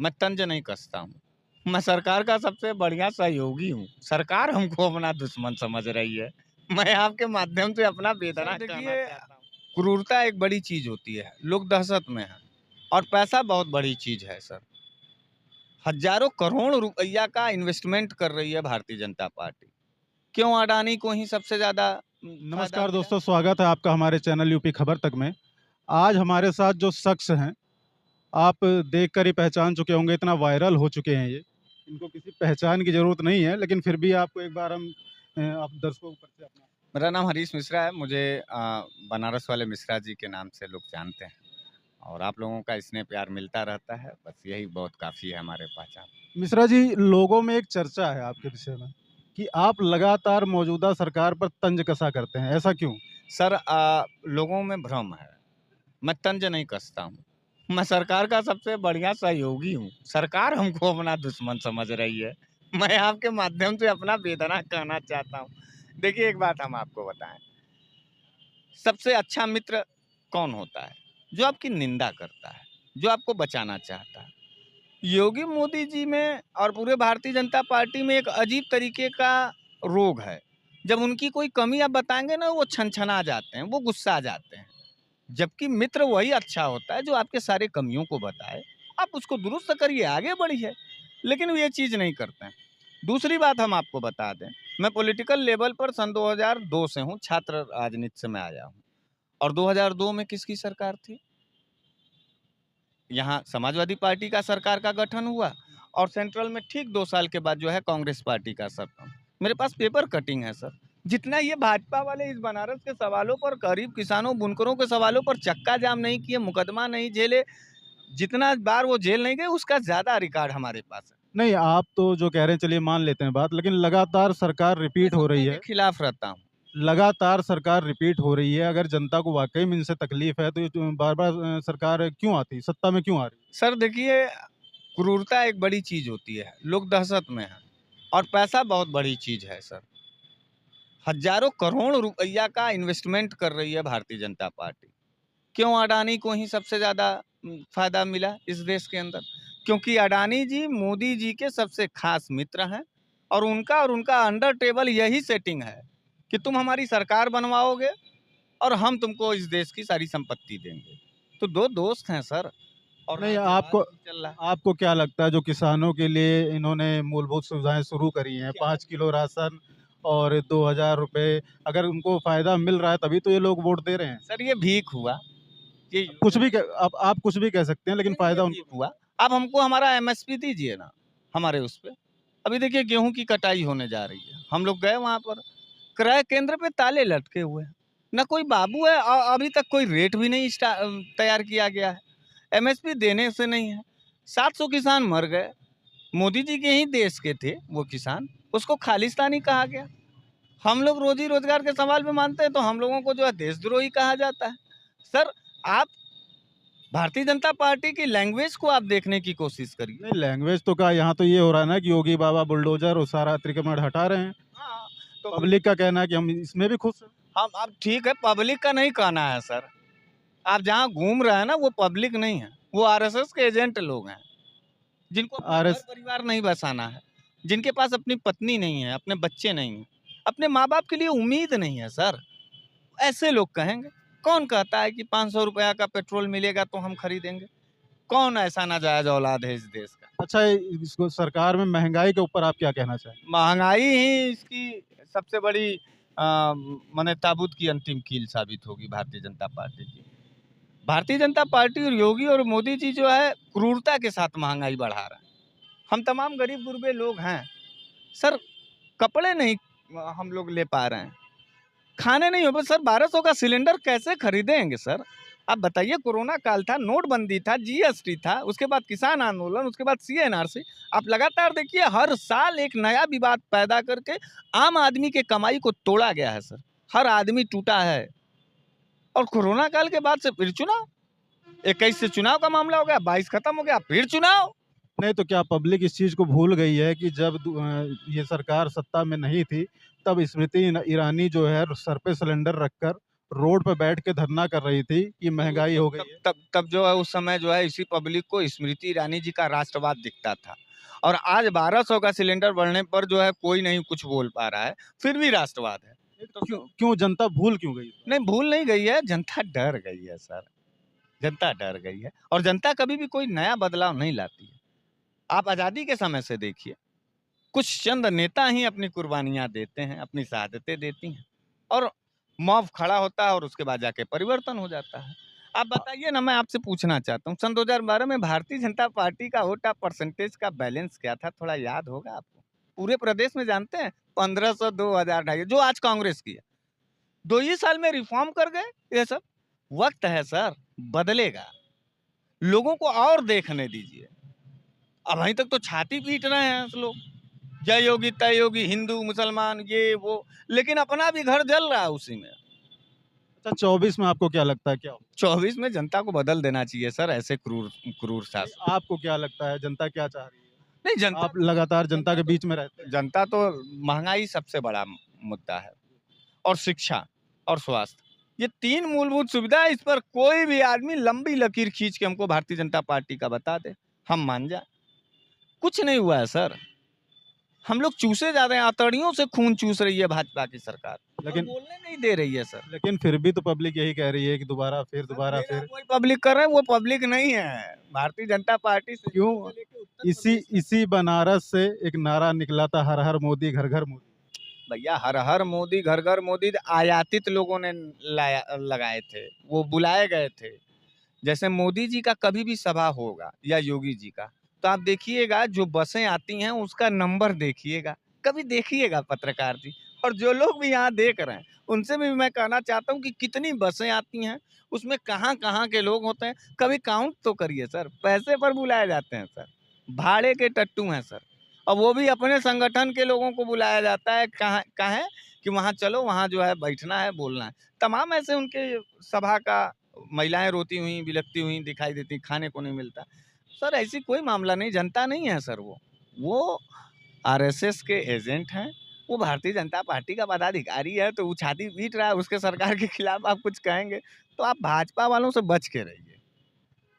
मैं तंज नहीं कसता हूँ। मैं सरकार का सबसे बढ़िया सहयोगी हूँ। सरकार हमको अपना दुश्मन समझ रही है। मैं आपके माध्यम से अपना सर वेदना कहना देखिए, चाहता हूँ। क्रूरता एक बड़ी चीज़ होती है, लोग दहशत में हैं और पैसा बहुत बड़ी चीज़ है सर। हज़ारों करोड़ रुपया का इन्वेस्टमेंट कर रही है भारतीय जनता पार्टी। क्यों अडानी को ही सबसे ज़्यादा फ़ायदा नमस्कार मिला? दोस्तों, स्वागत है आपका हमारे चैनल यूपी खबर तक में। आज हमारे साथ जो शख्स हैं, आप देखकर ही पहचान चुके होंगे, इतना वायरल हो चुके हैं ये। इनको किसी पहचान की ज़रूरत नहीं है, लेकिन फिर भी आपको एक बार हम आप दर्शकों को परिचय अपना। मेरा नाम हरीश मिश्रा है। मुझे बनारस वाले मिश्रा जी के नाम से लोग जानते हैं और आप लोगों का स्नेह प्यार मिलता रहता है। बस यही बहुत काफ़ी है हमारे पहचान। मिश्रा जी, लोगों में एक चर्चा है आपके विषय में कि आप लगातार मौजूदा सरकार पर तंज कसा करते हैं, ऐसा क्यों? सर लोगों में भ्रम है। मैं तंज नहीं कसता हूँ। मैं सरकार का सबसे बढ़िया सहयोगी हूँ। सरकार हमको अपना दुश्मन समझ रही है। मैं आपके माध्यम से अपना वेदना कहना चाहता हूँ। देखिए एक बात हम आपको बताएं, सबसे अच्छा मित्र कौन होता है? जो आपकी निंदा करता है, जो आपको बचाना चाहता है। योगी मोदी जी में और पूरे भारतीय जनता पार्टी में एक अजीब तरीके का रोग है। जब उनकी कोई कमी आप बताएंगे ना, वो छनछना जाते हैं, वो गुस्सा आ जाते हैं। जबकि मित्र वही अच्छा होता है जो आपके सारे कमियों को बताए, आप उसको दुरुस्त करिए, आगे बढ़िए। लेकिन वो ये चीज़ नहीं करते हैं। दूसरी बात हम आपको बता दें, मैं पॉलिटिकल लेवल पर सन 2002 से हूँ, छात्र राजनीति से मैं आया हूँ। और 2002 में किसकी सरकार थी? यहाँ समाजवादी पार्टी का सरकार का गठन हुआ और सेंट्रल में ठीक 2 साल के बाद जो है कांग्रेस पार्टी का सरकार। मेरे पास पेपर कटिंग है सर। जितना ये भाजपा वाले इस बनारस के सवालों पर, गरीब किसानों बुनकरों के सवालों पर चक्का जाम नहीं किए, मुकदमा नहीं झेले, जितना बार वो जेल नहीं गए, उसका ज्यादा रिकॉर्ड हमारे पास है। नहीं, आप तो जो कह रहे हैं चलिए मान लेते हैं बात, लेकिन लगातार सरकार मैं रिपीट हो रही सत्ता के है। खिलाफ रहता हूँ। लगातार सरकार रिपीट हो रही है, अगर जनता को वाक़ई में इनसे तकलीफ़ है, तो ये जो बार-बार सरकार क्यों आती? सत्ता में क्यों आ रही? सर देखिए, क्रूरता एक बड़ी चीज होती है, लोग दहशत में हैं और पैसा बहुत बड़ी चीज है सर। हजारों करोड़ रुपया का इन्वेस्टमेंट कर रही है भारतीय जनता पार्टी। क्यों अडानी को ही सबसे ज़्यादा फायदा मिला इस देश के अंदर? क्योंकि अडानी जी मोदी जी के सबसे खास मित्र हैं और उनका अंडर टेबल यही सेटिंग है कि तुम हमारी सरकार बनवाओगे और हम तुमको इस देश की सारी संपत्ति देंगे। तो दो दोस्त हैं सर और नहीं, रात आपको यही चल रहा है। आपको क्या लगता है जो किसानों के लिए इन्होंने मूलभूत सुविधाएँ शुरू करी हैं, क्या 5 किलो राशन और 2000 रुपए, अगर उनको फ़ायदा मिल रहा है तभी तो ये लोग वोट दे रहे हैं। सर, ये भीख हुआ, ये अब कुछ योजना भी क नहीं। आप कुछ भी कह सकते हैं, लेकिन नहीं, ये फ़ायदा भीख उनको। हुआ। आप हमको हमारा एमएसपी दीजिए ना, हमारे उस पे। अभी देखिए गेहूं की कटाई होने जा रही है, हम लोग गए वहां पर, क्रय केंद्र पे ताले लटके हुए हैं, ना कोई बाबू है और अभी तक कोई रेट भी नहीं तैयार किया गया है। एमएसपी देने से नहीं है। 700 किसान मर गए, मोदी जी के ही देश के थे वो किसान, उसको खालिस्तानी कहा गया। हम लोग रोजी रोजगार के सवाल में मानते हैं तो हम लोगों को जो है देशद्रोही कहा जाता है। सर, आप भारतीय जनता पार्टी की लैंग्वेज को आप देखने की कोशिश करिए। नहीं, लैंग्वेज तो क्या, यहाँ तो ये हो रहा है ना कि योगी बाबा बुलडोज़र और सारा अतिक्रमण हटा रहे हैं। हाँ, तो पब्लिक का कहना है कि हम इसमें भी खुश हैं। हम अब ठीक है, पब्लिक का नहीं कहना है सर। आप जहाँ घूम रहे हैं ना, वो पब्लिक नहीं है, वो आरएसएस के एजेंट लोग हैं, जिनको अपना घर आरएस परिवार नहीं बसाना है, जिनके पास अपनी पत्नी नहीं है, अपने बच्चे नहीं हैं, अपने माँ बाप के लिए उम्मीद नहीं है सर। ऐसे लोग कहेंगे। कौन कहता है कि 500 रुपया का पेट्रोल मिलेगा तो हम खरीदेंगे? कौन ऐसा नाजायज औलाद है इस देश का? अच्छा, इसको सरकार में महँगाई के ऊपर आप क्या कहना चाहेंगे? महंगाई ही इसकी सबसे बड़ी माने ताबूत की अंतिम कील साबित होगी भारतीय जनता पार्टी की। भारतीय जनता पार्टी और योगी और मोदी जी जो है क्रूरता के साथ महंगाई बढ़ा रहे हैं। हम तमाम गरीब गुरबे लोग हैं सर, कपड़े नहीं हम लोग ले पा रहे हैं, खाने नहीं हो, बस सर 1200 का सिलेंडर कैसे खरीदेंगे सर? आप बताइए, कोरोना काल था, नोटबंदी था, जीएसटी था, उसके बाद किसान आंदोलन, उसके बाद सीएनआरसी। आप लगातार देखिए, हर साल एक नया विवाद पैदा करके आम आदमी के कमाई को तोड़ा गया है सर। हर आदमी टूटा है और कोरोना काल के बाद से फिर चुनाव, 21 से चुनाव का मामला हो गया, 22 खत्म हो गया, फिर चुनाव। नहीं, तो क्या पब्लिक इस चीज़ को भूल गई है कि जब ये सरकार सत्ता में नहीं थी, तब स्मृति ईरानी जो है सर पे सिलेंडर रखकर रोड पे बैठ के धरना कर रही थी कि महंगाई हो गई तब है। तब तब जो है उस समय जो है इसी पब्लिक को स्मृति ईरानी जी का राष्ट्रवाद दिखता था, और आज 1200 का सिलेंडर बढ़ने पर जो है कोई नहीं कुछ बोल पा रहा है, फिर भी राष्ट्रवाद है। तो क्यों क्यों जनता भूल क्यों गई? नहीं, भूल नहीं गई है, जनता डर गई है सर, जनता डर गई है, और जनता कभी भी कोई नया बदलाव नहीं लाती है। आप आज़ादी के समय से देखिए, कुछ चंद नेता ही अपनी कुर्बानियाँ देते हैं, अपनी शहादतें देती हैं, और मॉब खड़ा होता है और उसके बाद जाके परिवर्तन हो जाता है। आप बताइए ना, मैं आपसे पूछना चाहता हूँ, सन 2012 में भारतीय जनता पार्टी का वोट परसेंटेज का बैलेंस क्या था? थोड़ा याद होगा आपको? पूरे प्रदेश में जानते हैं? 1500, 2000, 2,500, जो आज कांग्रेस की है। 2 ही साल में रिफॉर्म कर गए ये सब। वक्त है सर, बदलेगा। लोगों को और देखने दीजिए। अब वहीं तक तो छाती पीट रहे हैं लोग, जय योगी तय योगी, हिंदू मुसलमान ये वो, लेकिन अपना भी घर जल रहा है उसी में। अच्छा, 24 में आपको क्या लगता है क्या होगा? 24 में जनता को बदल देना चाहिए सर, ऐसे क्रूर क्रूर शासन। आपको क्या लगता है जनता क्या चाह रही है? नहीं, जनता आप लगातार जनता के तो बीच में रहते हैं। जनता तो महंगाई सबसे बड़ा मुद्दा है, और शिक्षा और स्वास्थ्य, ये 3 मूलभूत सुविधा है। इस पर कोई भी आदमी लंबी लकीर खींच के हमको भारतीय जनता पार्टी का बता दे, हम मान जाए। कुछ नहीं हुआ है सर, हम लोग चूसे जा रहे हैं, आतड़ियों से खून चूस रही है भाजपा की सरकार, लेकिन बोलने नहीं दे रही है सर। लेकिन फिर भी तो पब्लिक यही कह रही है कि दोबारा फिर वही पब्लिक कर रहे हैं, वो पब्लिक नहीं है। भारतीय जनता पार्टी से क्यों? लेके उत्तर प्रदेश में इसी बनारस से एक नारा निकला था, हर हर मोदी घर घर मोदी। भैया, हर हर मोदी घर घर मोदी आयातित लोगों ने लाया लगाए थे, वो बुलाए गए थे। जैसे मोदी जी का कभी भी सभा होगा या योगी जी का, तो आप देखिएगा जो बसें आती हैं उसका नंबर देखिएगा, कभी देखिएगा पत्रकार जी। और जो लोग भी यहाँ देख रहे हैं उनसे भी मैं कहना चाहता हूँ कि कितनी बसें आती हैं, उसमें कहाँ कहाँ के लोग होते हैं, कभी काउंट तो करिए सर। पैसे पर बुलाए जाते हैं सर, भाड़े के टट्टू हैं सर, और वो भी अपने संगठन के लोगों को बुलाया जाता है। कहाँ कहें कि वहाँ चलो, वहाँ जो है बैठना है, बोलना है। तमाम ऐसे उनके सभा का महिलाएं रोती हुई बिलखती हुई दिखाई देती, खाने को नहीं मिलता। सर ऐसी कोई मामला नहीं, जनता नहीं है सर, वो आरएसएस के एजेंट हैं, वो भारतीय जनता पार्टी का पदाधिकारी है, तो वो छाती पीट रहा है उसके सरकार के खिलाफ। आप कुछ कहेंगे तो आप भाजपा वालों से बच के रहिए,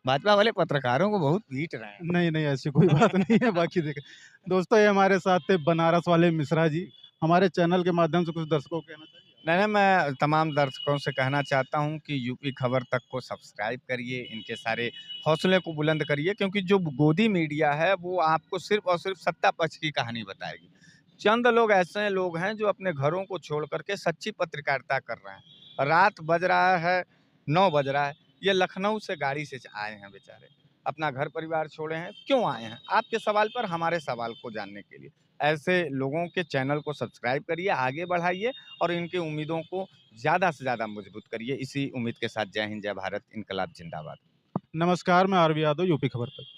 भाजपा वाले पत्रकारों को बहुत पीट रहे हैं। नहीं, नहीं, ऐसी कोई बात नहीं है। बाकी देखिए, दोस्तों ये हमारे साथ थे बनारस वाले मिश्रा जी। हमारे चैनल के माध्यम से कुछ दर्शकों को कहना चाहिए? नहीं, मैं तमाम दर्शकों से कहना चाहता हूं कि यूपी खबर तक को सब्सक्राइब करिए, इनके सारे हौसले को बुलंद करिए, क्योंकि जो गोदी मीडिया है वो आपको सिर्फ और सिर्फ सत्ता पक्ष की कहानी बताएगी। चंद लोग ऐसे लोग हैं जो अपने घरों को छोड़ करके सच्ची पत्रकारिता कर रहे हैं। रात बज रहा है, 9 बज रहा है, ये लखनऊ से गाड़ी से आए हैं बेचारे, अपना घर परिवार छोड़े हैं। क्यों आए हैं? आपके सवाल पर हमारे सवाल को जानने के लिए। ऐसे लोगों के चैनल को सब्सक्राइब करिए, आगे बढ़ाइए, और इनकी उम्मीदों को ज़्यादा से ज़्यादा मजबूत करिए। इसी उम्मीद के साथ जय हिंद, जय भारत, इनकलाब जिंदाबाद। नमस्कार, मैं आरवी यादव, यूपी खबर तक।